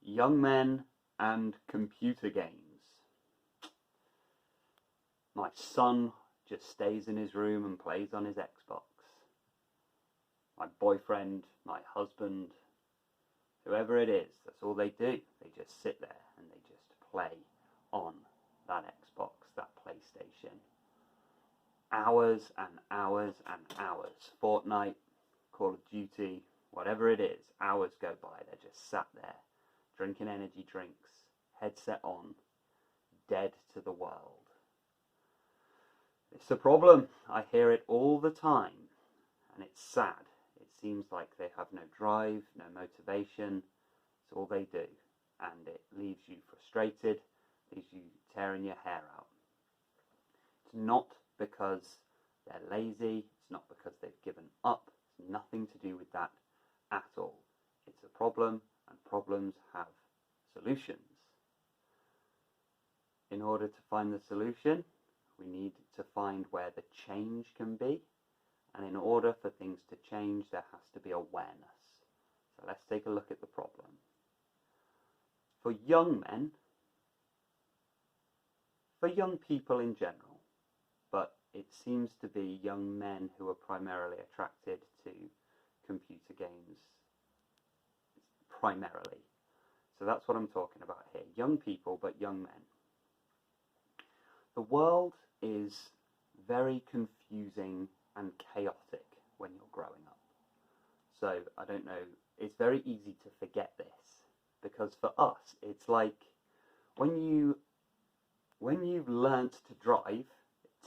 Young men and computer games. My son just stays in his room and plays on his Xbox. My boyfriend, my husband, whoever it is, that's all they do. They just sit there and they just play on that Xbox, that PlayStation. Hours and hours and hours. Fortnite, Call of Duty, whatever it is, hours go by. They're just sat there, drinking energy drinks, headset on, dead to the world. It's a problem. I hear it all the time, and it's sad. It seems like they have no drive, no motivation. It's all they do, and it leaves you frustrated, leaves you tearing your hair out. It's not because they're lazy, it's not because they've given up, it's nothing to do with that at all. It's a problem, and problems have solutions. In order to find the solution, we need to find where the change can be, and in order for things to change, there has to be awareness. So let's take a look at the problem. For young men, for young people in general, but it seems to be young men who are primarily attracted to computer games, primarily. So that's what I'm talking about here. Young people, but young men. The world is very confusing and chaotic when you're growing up. So, I don't know, it's very easy to forget this, because for us, it's like when you've learnt to drive,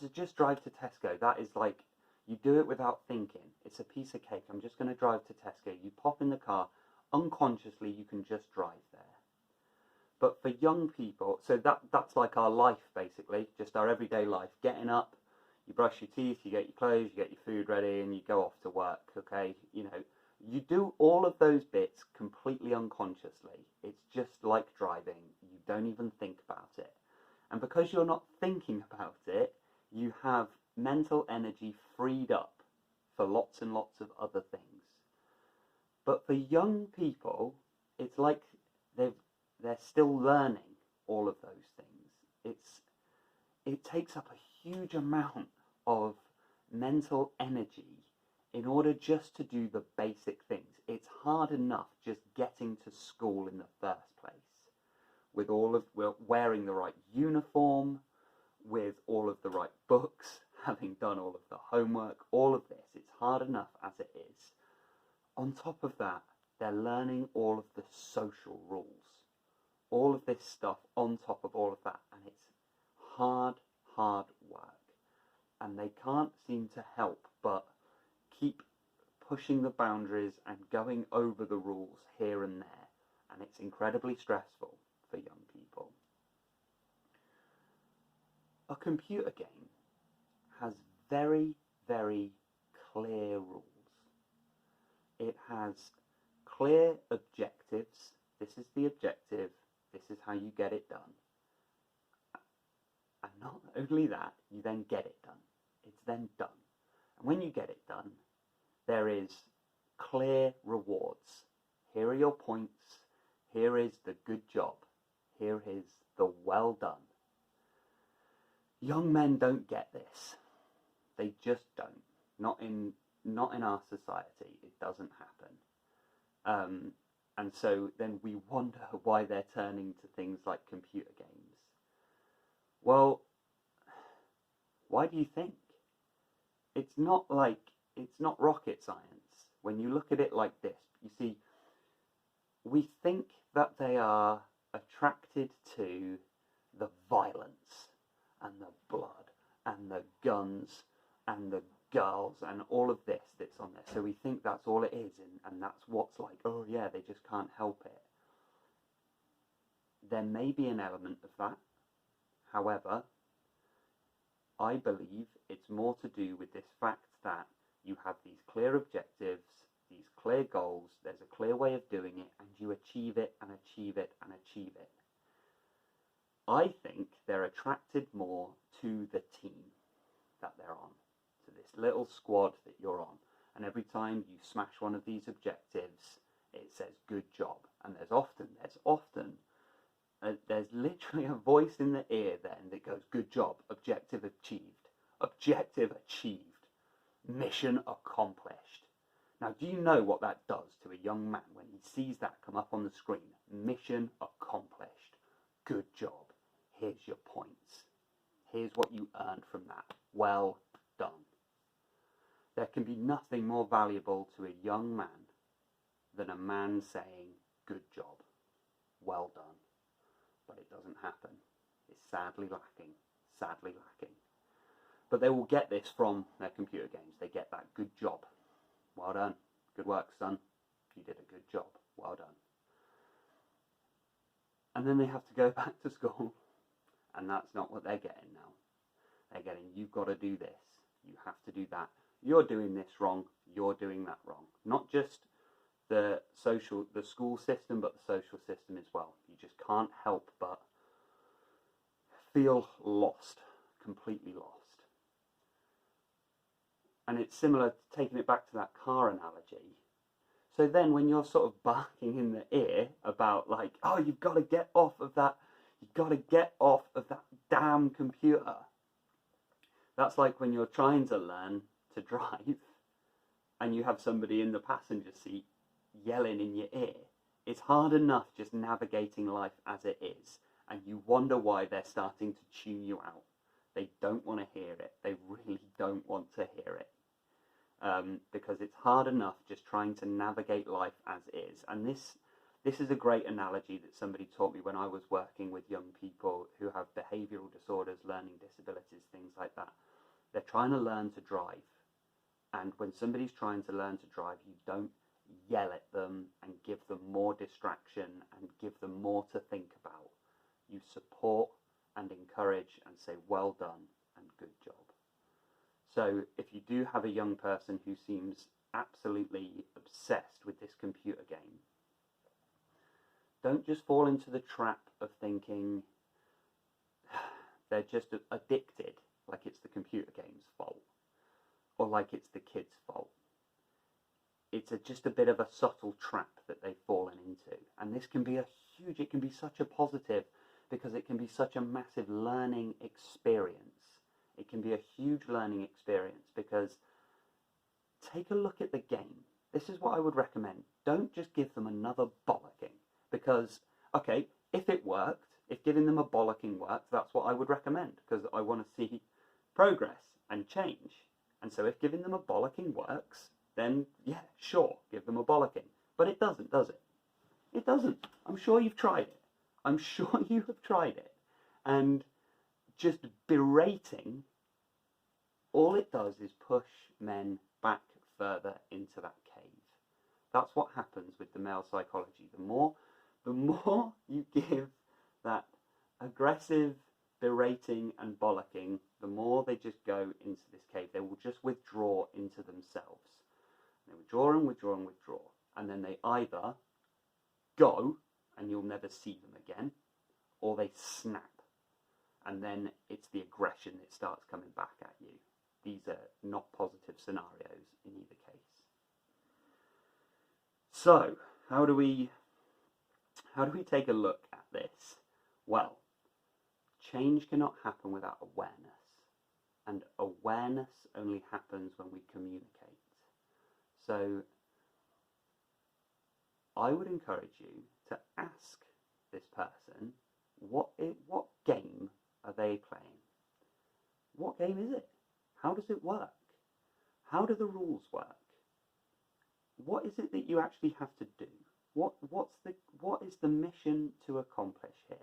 to just drive to Tesco, that is like, you do it without thinking. It's a piece of cake. I'm just going to drive to Tesco. You pop in the car, unconsciously you can just drive there. But for young people, so that's like our life basically, just our everyday life. Getting up, you brush your teeth, you get your clothes, you get your food ready, and you go off to work, okay? You know, you do all of those bits completely unconsciously. It's just like driving. You don't even think about it. And because you're not thinking about it, you have mental energy freed up for lots and lots of other things. But for young people, it's like they're still learning all of those things. It takes up a huge amount of mental energy in order just to do the basic things. It's hard enough just getting to school in the first place, with wearing the right uniform, with all of the right books, having done all of the homework, all of this. It's hard enough as it is. On top of that, they're learning all of the social rules. All of this stuff on top of all of that, and it's hard work. And they can't seem to help but keep pushing the boundaries and going over the rules here and there. And it's incredibly stressful for young people. A computer game has very, very clear rules. It has clear objectives. This is the objective. This is how you get it done. And not only that, you then get it done. It's then done. And when you get it done, there is clear rewards. Here are your points. Here is the good job. Here is the well done. Young men don't get this. They just don't. Not in our society. It doesn't happen. And so then we wonder why they're turning to things like computer games. Well, why do you think? It's not rocket science. When you look at it like this, you see, we think that they are attracted to the violence and the blood and the guns and the girls and all of this that's on there. So we think that's all it is, and that's what's like, oh yeah, they just can't help it. There may be an element of that. However, I believe it's more to do with this fact that you have these clear objectives, these clear goals, there's a clear way of doing it, and you achieve it and achieve it and achieve it. I think they're attracted more to the team that they're on, to this little squad that you're on. And every time you smash one of these objectives, it says good job. And there's often literally a voice in the ear then that goes, good job, objective achieved. Objective achieved. Mission accomplished. Now, do you know what that does to a young man when he sees that come up on the screen? Mission accomplished. Good job. Here's your points. Here's what you earned from that. Well done. There can be nothing more valuable to a young man than a man saying, good job. Well done. But it doesn't happen. It's sadly lacking. Sadly lacking. But they will get this from their computer games. They get that good job. Well done. Good work, son. You did a good job. Well done. And then they have to go back to school. And that's not what they're getting now. They're getting, you've got to do this. You have to do that. You're doing this wrong. You're doing that wrong. Not just the school system, but the social system as well. You just can't help but feel lost. Completely lost. And it's similar to taking it back to that car analogy. So then when you're sort of barking in the ear about like, oh, you've got to get off of that, you've got to get off of that damn computer. That's like when you're trying to learn to drive and you have somebody in the passenger seat yelling in your ear. It's hard enough just navigating life as it is, and you wonder why they're starting to tune you out. They don't want to hear it. They really don't want to hear it. Because it's hard enough just trying to navigate life as is. And this is a great analogy that somebody taught me when I was working with young people who have behavioural disorders, learning disabilities, things like that. They're trying to learn to drive. And when somebody's trying to learn to drive, you don't yell at them and give them more distraction and give them more to think about. You support and encourage and say, well done and good job. So if you do have a young person who seems absolutely obsessed with this computer game, don't just fall into the trap of thinking they're just addicted, like it's the computer game's fault, or like it's the kid's fault. It's just a bit of a subtle trap that they've fallen into. And this can be it can be such a positive, because it can be such a massive learning experience. It can be a huge learning experience because take a look at the game. This is what I would recommend. Don't just give them another bollocking. Because, okay, if it worked, if giving them a bollocking worked, that's what I would recommend. Because I want to see progress and change. And so if giving them a bollocking works, then yeah, sure, give them a bollocking. But it doesn't, does it? It doesn't. I'm sure you've tried it. I'm sure you have tried it. And just berating, all it does is push men back further into that cave. That's what happens with the male psychology. The more you give that aggressive berating and bollocking, the more they just go into this cave. They will just withdraw into themselves. They withdraw and withdraw and withdraw. And then they either go and you'll never see them again, or they snap. And then it's the aggression that starts coming back at you. These are not positive scenarios in either case. So, how do we take a look at this? Well, change cannot happen without awareness. And awareness only happens when we communicate. So, I would encourage you to ask this person, what game are they playing? What game is it? How does it work? How do the rules work? What is it that you actually have to do? What is the mission to accomplish here?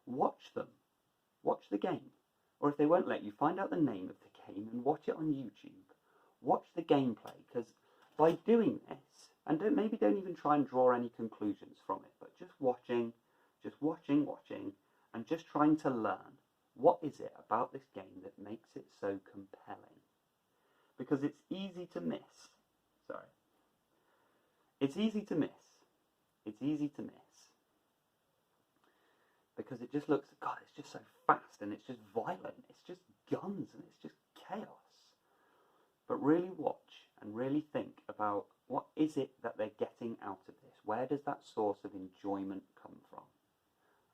Watch them. Watch the game. Or if they won't let you, find out the name of the game and watch it on YouTube. Watch the gameplay, because by doing this, and don't even try and draw any conclusions from it, but just watching, and just trying to learn, what is it about this game that makes it so compelling? Because it's easy to miss. Sorry. It's easy to miss. It's easy to miss. Because it just looks, God, it's just so fast and it's just violent. It's just guns and it's just chaos. But really watch and really think about what is it that they're getting out of this? Where does that source of enjoyment come from?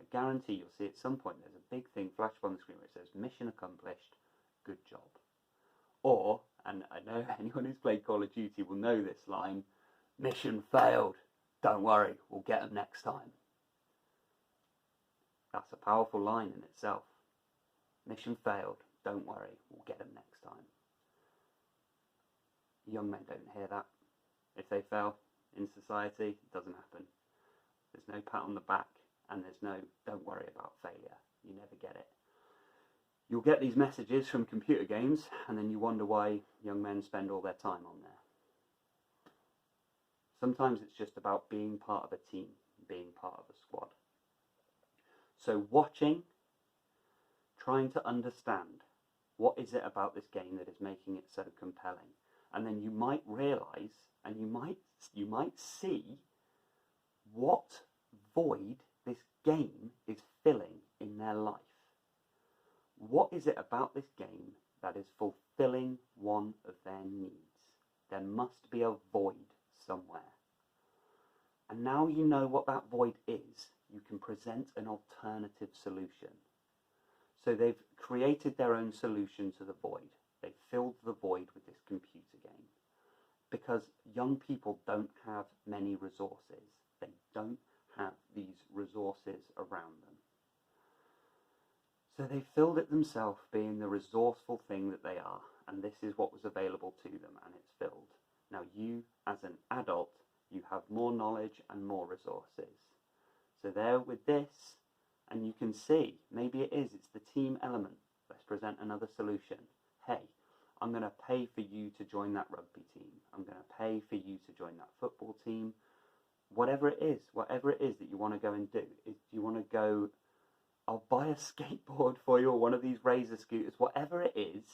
I guarantee you'll see at some point there's a big thing flash up on the screen where it says mission accomplished, good job. Or, and I know anyone who's played Call of Duty will know this line, mission failed, don't worry, we'll get them next time. That's a powerful line in itself. Mission failed, don't worry, we'll get them next time. Young men don't hear that. If they fail in society, it doesn't happen. There's no pat on the back, and there's no don't worry about failure. You never get it. You'll get these messages from computer games, and then you wonder why young men spend all their time on there. Sometimes it's just about being part of a team, being part of a squad. So watching, trying to understand what is it about this game that is making it so compelling. And then you might realise, and you might see what void this game is filling in their life. What is it about this game that is fulfilling one of their needs? There must be a void somewhere. And now you know what that void is, you can present an alternative solution. So they've created their own solution to the void. They filled the void with this computer game. Because young people don't have many resources. They don't have these resources around them. So they filled it themselves, being the resourceful thing that they are. And this is what was available to them, and it's filled. Now you, as an adult, you have more knowledge and more resources. So there with this, and you can see, maybe it's the team element. Let's present another solution. Hey, I'm going to pay for you to join that rugby team. I'm going to pay for you to join that football team. Whatever it is that you want to go and do. If you want to go, I'll buy a skateboard for you or one of these razor scooters, whatever it is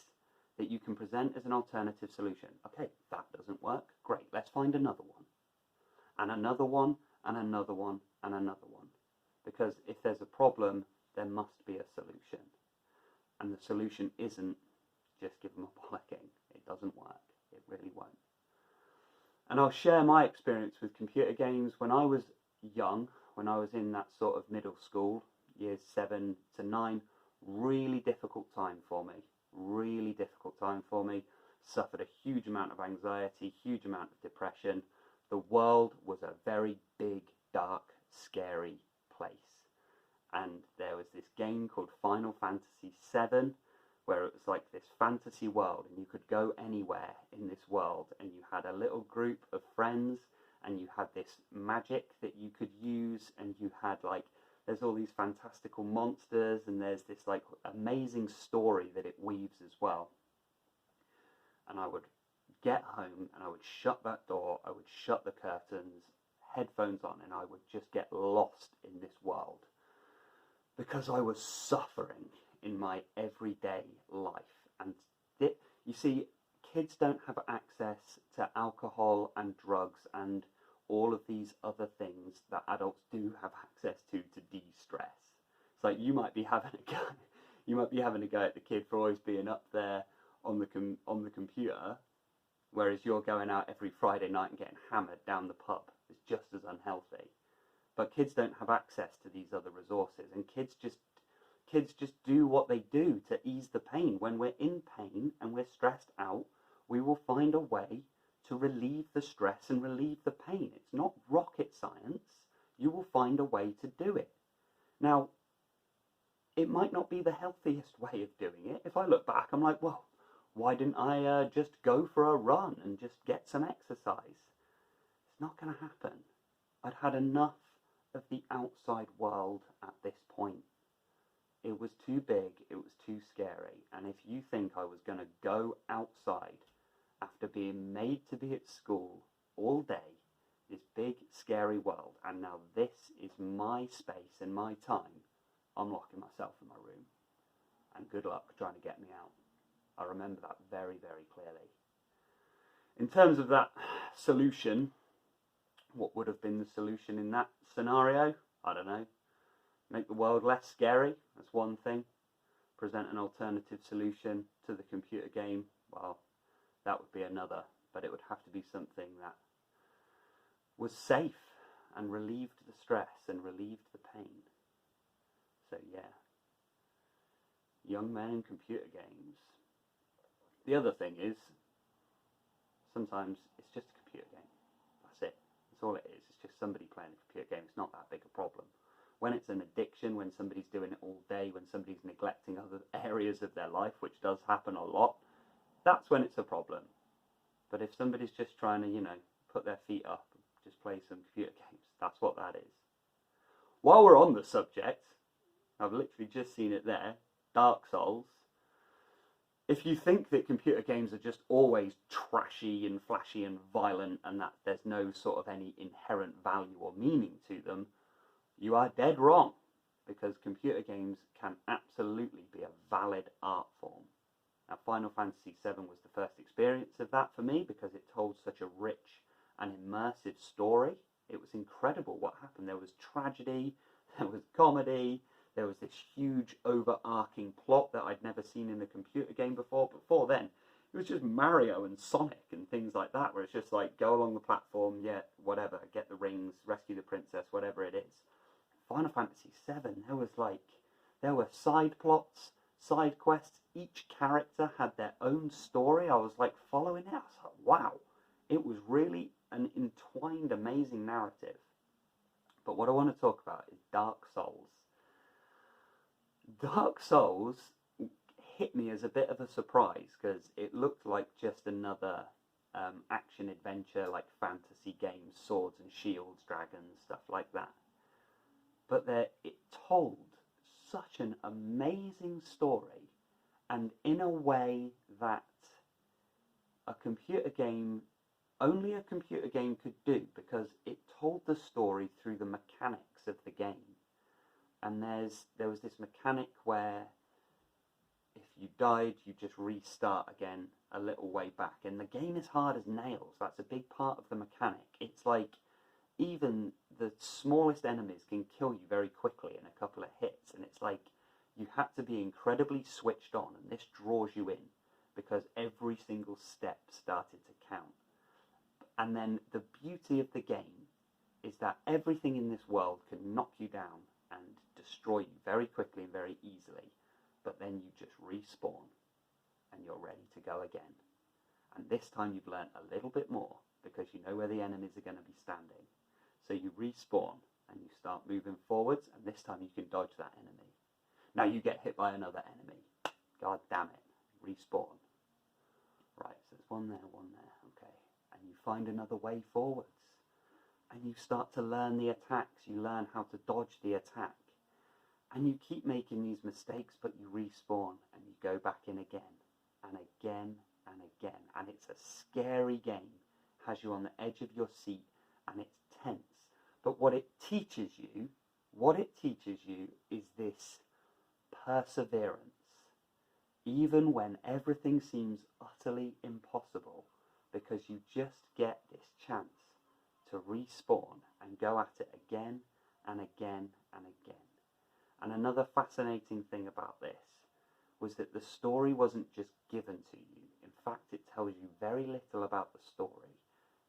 that you can present as an alternative solution. Okay, that doesn't work. Great, let's find another one. And another one, and another one, and another one. Because if there's a problem, there must be a solution. And the solution isn't just give them a bollocking. It doesn't work. It really won't. And I'll share my experience with computer games. When I was young, when I was in that sort of middle school, years 7 to 9, really difficult time for me. Really difficult time for me. Suffered a huge amount of anxiety, huge amount of depression. The world was a very big, dark, scary place. And there was this game called Final Fantasy VII, where it was like this fantasy world, and you could go anywhere in this world, and you had a little group of friends, and you had this magic that you could use, and you had like, there's all these fantastical monsters, and there's this like amazing story that it weaves as well. And I would get home, and I would shut that door, I would shut the curtains, headphones on, and I would just get lost in this world. Because I was suffering in my everyday life. And you see, kids don't have access to alcohol and drugs and all of these other things that adults do have access to de-stress. It's like you might be having a go at the kid for always being up there on the computer, whereas you're going out every Friday night and getting hammered down the pub. It's just as unhealthy. But kids don't have access to these other resources, and kids just do what they do to ease the pain. When we're in pain and we're stressed out, we will find a way to relieve the stress and relieve the pain. It's not rocket science. You will find a way to do it. Now, it might not be the healthiest way of doing it. If I look back, I'm like, well, why didn't I just go for a run and just get some exercise? It's not going to happen. I'd had enough of the outside world at this point. It was too big, it was too scary, and if you think I was going to go outside after being made to be at school all day, this big scary world, and now this is my space and my time, I'm locking myself in my room. And good luck trying to get me out. I remember that very, very clearly. In terms of that solution, what would have been the solution in that scenario? I don't know. Make the world less scary, that's one thing. Present an alternative solution to the computer game, well, that would be another. But it would have to be something that was safe and relieved the stress and relieved the pain. So yeah, young men and computer games. The other thing is, sometimes it's just a computer game. That's it. That's all it is. It's just somebody playing a computer game. It's not that big a problem. When it's an addiction, when somebody's doing it all day, when somebody's neglecting other areas of their life, which does happen a lot, that's when it's a problem. But if somebody's just trying to, put their feet up, just play some computer games, that's what that is. While we're on the subject, I've literally just seen it there, Dark Souls. If you think that computer games are just always trashy and flashy and violent and that there's no sort of any inherent value or meaning to them, you are dead wrong, because computer games can absolutely be a valid art form. Now, Final Fantasy VII was the first experience of that for me because it told such a rich and immersive story. It was incredible what happened. There was tragedy, there was comedy, there was this huge overarching plot that I'd never seen in a computer game before. Before then, it was just Mario and Sonic and things like that, where it's just like, go along the platform, yeah, whatever, get the rings, rescue the princess, whatever it is. Final Fantasy VII, there were side plots, side quests. Each character had their own story. I was like following it. I was like, wow. It was really an entwined, amazing narrative. But what I want to talk about is Dark Souls. Dark Souls hit me as a bit of a surprise because it looked like just another action adventure, like fantasy games, swords and shields, dragons, stuff like that. But it told such an amazing story, and in a way that only a computer game could do, because it told the story through the mechanics of the game. And there was this mechanic where if you died, you just restart again a little way back. And the game is hard as nails. That's a big part of the mechanic. It's like even the smallest enemies can kill you very quickly in a couple of hits. And it's like you had to be incredibly switched on. And this draws you in because every single step started to count. And then the beauty of the game is that everything in this world can knock you down and destroy you very quickly and very easily. But then you just respawn and you're ready to go again. And this time you've learned a little bit more because you know where the enemies are going to be standing. So you respawn and you start moving forwards, and this time you can dodge that enemy. Now you get hit by another enemy. God damn it. Respawn. Right, so there's one there, okay. And you find another way forwards. And you start to learn the attacks. You learn how to dodge the attack. And you keep making these mistakes, but you respawn and you go back in again and again and again. And it's a scary game. It has you on the edge of your seat and it's tense. But what it teaches you is this perseverance. Even when everything seems utterly impossible, because you just get this chance to respawn and go at it again and again and again. And another fascinating thing about this was that the story wasn't just given to you. In fact, it tells you very little about the story.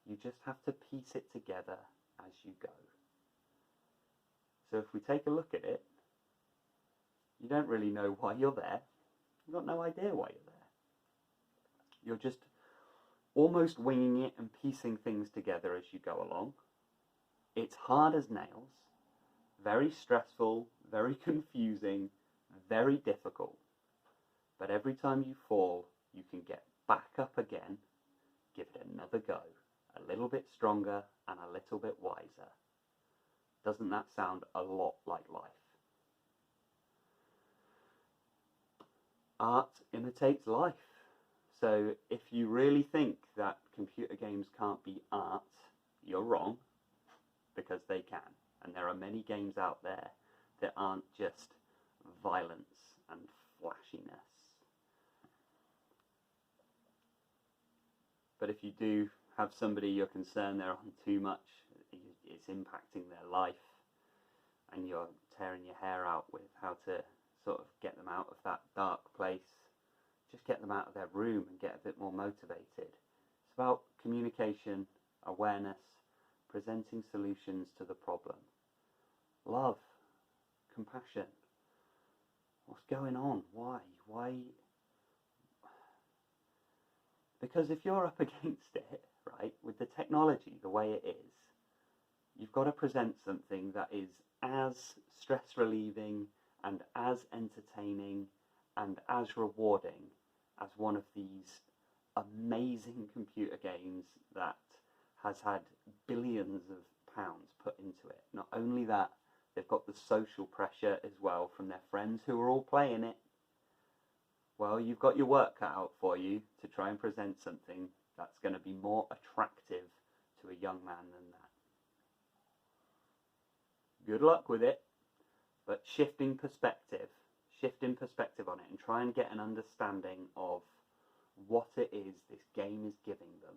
You just have to piece it together as you go. So if we take a look at it, you don't really know why you're there. You've got no idea why you're there. You're just almost winging it and piecing things together as you go along. It's hard as nails, very stressful, very confusing, very difficult. But every time you fall, you can get back up again, give it another go, a little bit stronger and a little bit wiser. Doesn't that sound a lot like life? Art imitates life. So if you really think that computer games can't be art, you're wrong, because they can. And there are many games out there that aren't just violence and flashiness. But if you do have somebody you're concerned they're on too much, it's impacting their life, and you're tearing your hair out with how to sort of get them out of that dark place, just get them out of their room and get a bit more motivated. It's about communication, awareness, presenting solutions to the problem. Love, compassion, What's going on? Why? Because if you're up against it, right, with the technology the way it is, you've got to present something that is as stress relieving and as entertaining and as rewarding as one of these amazing computer games that has had billions of pounds put into it. Not only that, they've got the social pressure as well from their friends who are all playing it. Well, you've got your work cut out for you to try and present something that's going to be more attractive to a young man than that. Good luck with it, but shifting perspective on it and try and get an understanding of what it is this game is giving them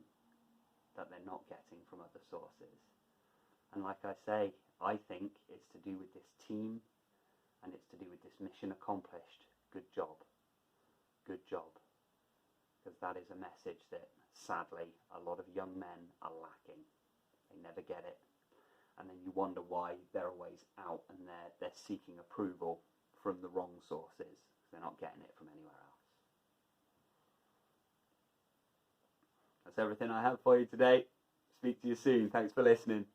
that they're not getting from other sources. And like I say, I think it's to do with this team and it's to do with this mission accomplished. Good job. Good job. Because that is a message that, sadly, a lot of young men are lacking. They never get it. And then you wonder why they're always out and they're seeking approval from the wrong sources. They're not getting it from anywhere else. That's everything I have for you today. Speak to you soon. Thanks for listening.